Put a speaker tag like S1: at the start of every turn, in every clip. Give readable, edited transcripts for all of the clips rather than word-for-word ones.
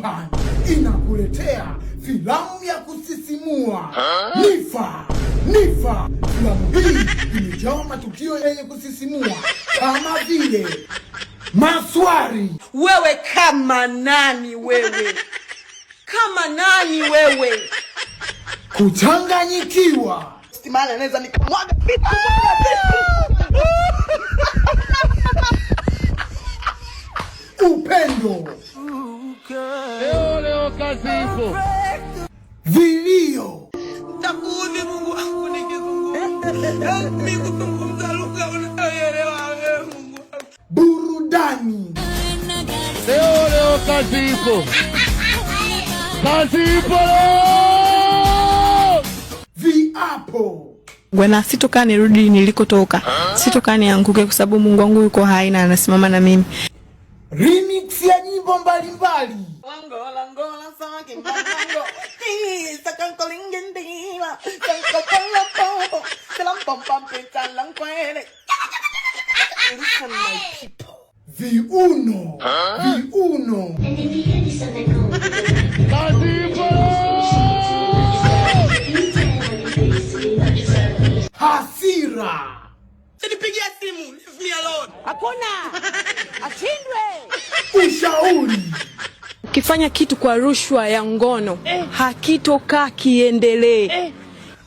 S1: Company inakuletea filamu ya kusisimua Nifa. Filamu hii imejaa matukio yenye kusisimua kama vile maswali.
S2: Wewe kama nani wewe? Kama nani wewe?
S1: Kuchanganyikiwa.
S2: Stimana naweza nikamwaga vitu.
S1: Upendo.
S3: Leo kazi ipo.
S1: Vilio.
S2: Takuni Mungu wangu nikizunguka. Mimi kuzungumza lugha unayoelewa wewe Mungu.
S1: Burudani.
S3: Leo kazi ipo. Kazi ipo.
S1: Viapo.
S4: Bwana, sitokaa nirudi nilikotoka. Sitokaa nianguke kwa sababu Mungu wangu yuko hai na anasimama na mimi.
S1: Remix ya nyimbo mbalimbali.
S2: Ngola sawa kimbango. Sakanko lingendiwa. Sankopala popo. Salam pom pom pita lankwele. Listen my people.
S1: Viuno.
S5: And if you hear this on the go,
S3: Kazi ipo.
S1: Hasira.
S2: Nipigia simu, leave me alone.
S4: Hakuna. Ashindwe.
S1: Ushauri.
S4: Ukifanya kitu kwa rushwa ya ngono, hakitokaa kiendelee.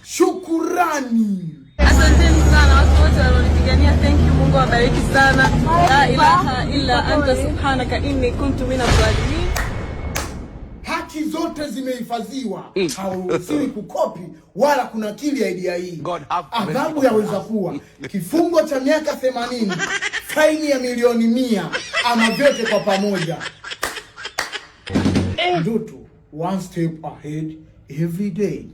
S1: Shukurani.
S4: Asanteni sana watu wote walionipigania. Thank you, Mungu awabariki sana. La ilaha illa anta subhanaka inni kuntu minadh dhalimin.
S1: Haki zote zimehifadhiwa. Hauruhusiwi kukopi wala kunakili idea hii. Adhabu yaweza kuwa kifungo cha miaka 80, faini ya milioni 100, ama vyote kwa pamoja. Ndoto, one step ahead every day.